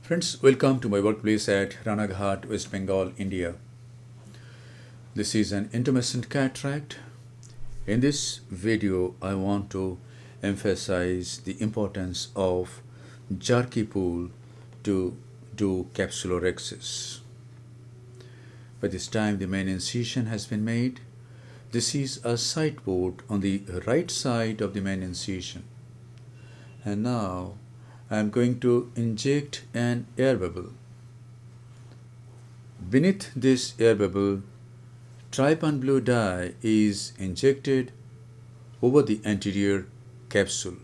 Friends, welcome to my workplace at Ranaghat, West Bengal, India. This is an intumescent cataract. In this video, I want to emphasize the importance of jerky pull to do capsular Rhexis. By this time, the main incision has been made. This is a side port on the right side of the main incision. And now I am going to inject an air bubble. Beneath this air bubble, trypan blue dye is injected over the anterior capsule.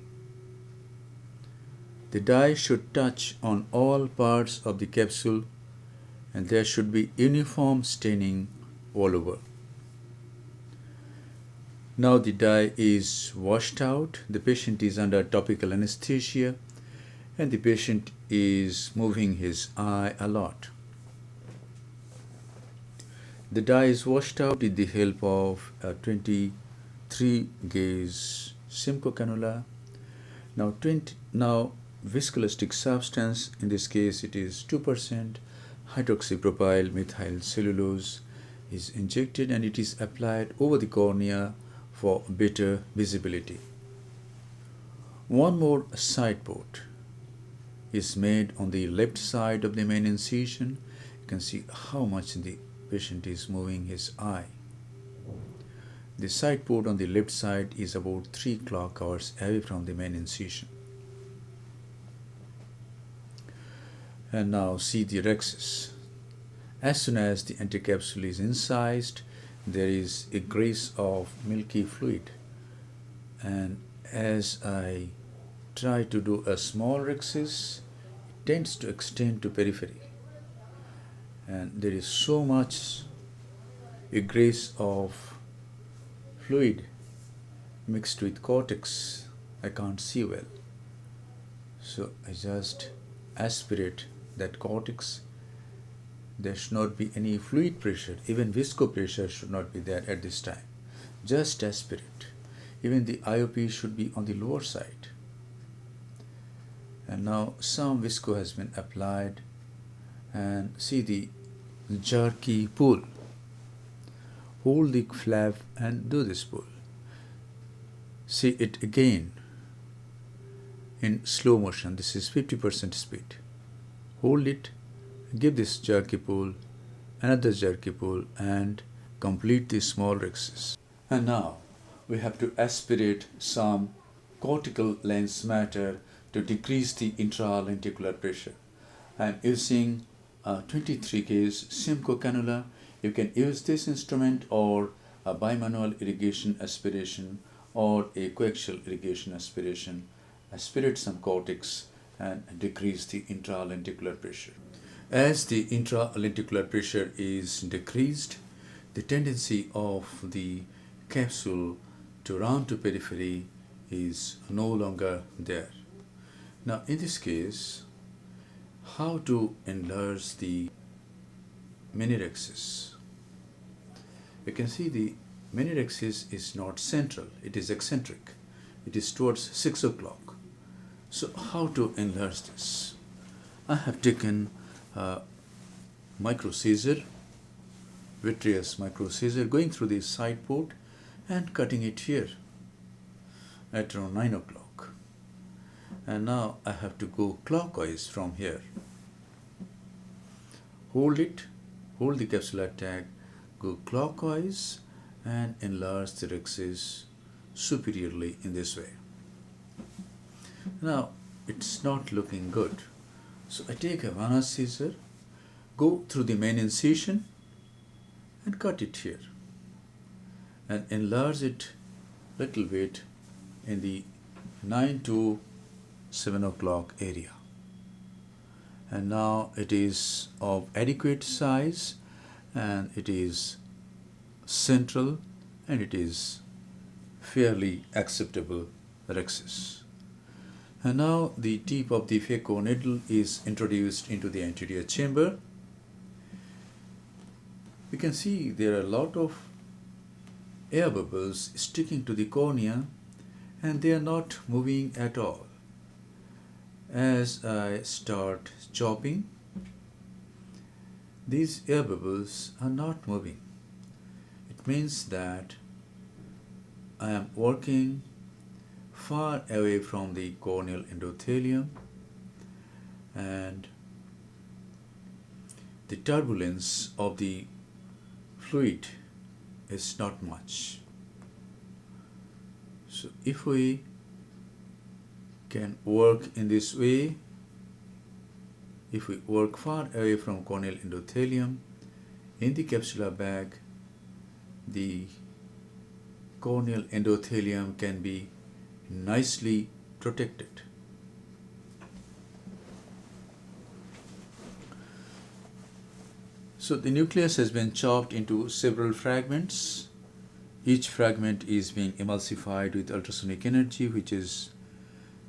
The dye should touch on all parts of the capsule and there should be uniform staining all over. Now the dye is washed out. The patient is under topical anesthesia and the patient is moving his eye a lot. The dye is washed out with the help of a 23 gauge Simcoe cannula. Now viscoelastic substance, in this case it is 2% hydroxypropyl methyl cellulose, is injected and it is applied over the cornea for better visibility. One more side port is made on the left side of the main incision. You can see how much the patient is moving his eye. The side port on the left side is about 3 clock hours away from the main incision. And now see the Rhexis. As soon as the anticapsule is incised, there is a grace of milky fluid. And as I try to do a small Rhexis, it tends to extend to periphery. And there is so much egress of fluid mixed with cortex, I can't see well. So I just aspirate that cortex. There should not be any fluid pressure, even visco pressure should not be there at this time. Just aspirate. Even the IOP should be on the lower side. And now some visco has been applied and see the jerky pull. Hold the flap and do this pull. See it again in slow motion. This is 50% speed. Hold it, give this jerky pull, another jerky pull, and complete the small Rhexis. And now we have to aspirate some cortical lens matter to decrease the intralenticular pressure. I am using a 23 gauge Simcoe cannula. You can use this instrument or a bimanual irrigation aspiration or a coaxial irrigation aspiration. Aspirate some cortex and decrease the intralenticular pressure. As the intralenticular pressure is decreased, the tendency of the capsule to run to periphery is no longer there. Now in this case, how to enlarge the mini Rhexis? You can see the mini Rhexis is not central, it is eccentric. It is towards 6 o'clock. So how to enlarge this? I have taken a micro scissor, vitreous micro scissor, going through the side port and cutting it here at around 9 o'clock. And now I have to go clockwise from here. Hold it, hold the capsular tag, go clockwise and enlarge the Rhexis superiorly in this way. Now it's not looking good. So I take a Vanna scissor, go through the main incision and cut it here and enlarge it little bit in the 9 to 7 o'clock area. And now it is of adequate size and it is central and it is fairly acceptable Rhexis. And now the tip of the phaco needle is introduced into the anterior chamber. You can see there are a lot of air bubbles sticking to the cornea and they are not moving at all. As I start chopping, these air bubbles are not moving. It means that I am working far away from the corneal endothelium, and the turbulence of the fluid is not much. So if we can work in this way, if we work far away from corneal endothelium in the capsular bag, the corneal endothelium can be nicely protected. So the nucleus has been chopped into several fragments. Each fragment is being emulsified with ultrasonic energy, which is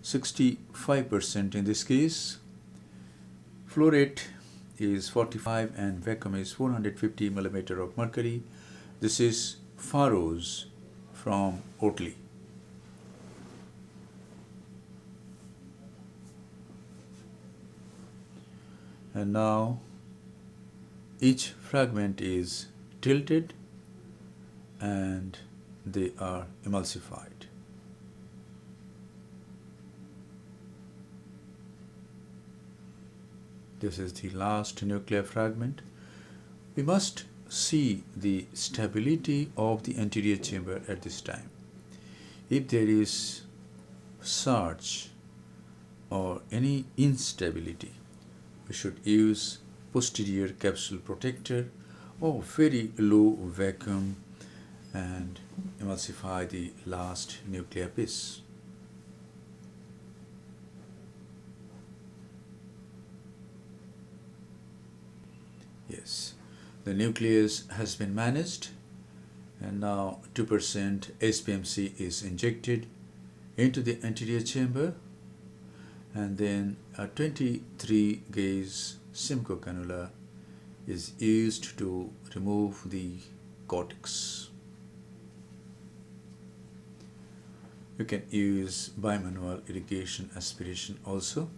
65% in this case. Flow rate is 45 and vacuum is 450 millimeter of mercury. This is Faros from Oatly. And now each fragment is tilted and they are emulsified. This is the last nuclear fragment. We must see the stability of the anterior chamber at this time. If there is surge or any instability, we should use posterior capsule protector or very low vacuum and emulsify the last nuclear piece. Yes, the nucleus has been managed, and now 2% SPMC is injected into the anterior chamber, and then a 23 gauge Simcoe cannula is used to remove the cortex. You can use bimanual irrigation aspiration also,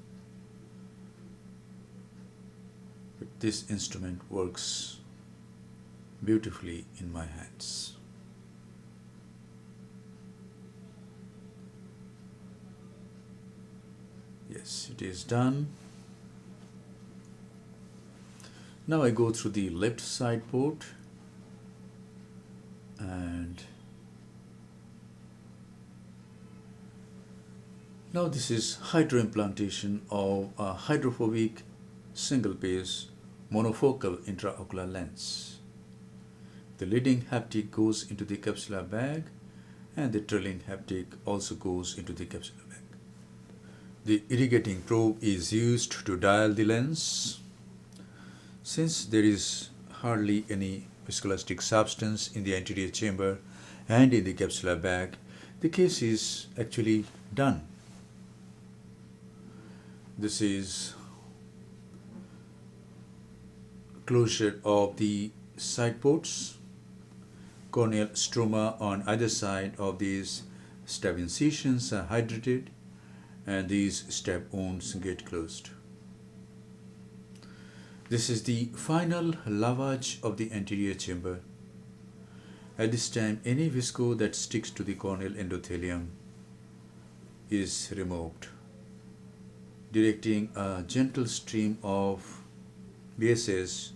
but this instrument works beautifully in my hands. Yes, it is done. Now I go through the left side port, and now this is hydroimplantation of a hydrophobic single piece monofocal intraocular lens. The leading haptic goes into the capsular bag, and the trailing haptic also goes into the capsular bag. The irrigating probe is used to dial the lens. Since there is hardly any viscoelastic substance in the anterior chamber and in the capsular bag, the case is actually done. This is closure of the side ports. Corneal stroma on either side of these stab incisions are hydrated, and these stab wounds get closed. This is the final lavage of the anterior chamber. At this time, any visco that sticks to the corneal endothelium is removed, directing a gentle stream of BSS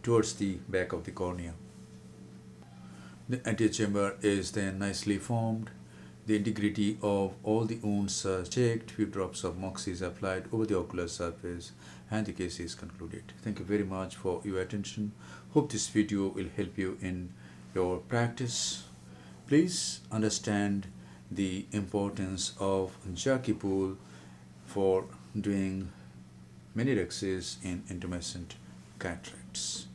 towards the back of the cornea. The anterior chamber is then nicely formed. The integrity of all the wounds are checked, few drops of moxie is applied over the ocular surface, and the case is concluded. Thank you very much for your attention. Hope this video will help you in your practice. Please understand the importance of jerky pull for doing many Rhexis in intumescent cataracts.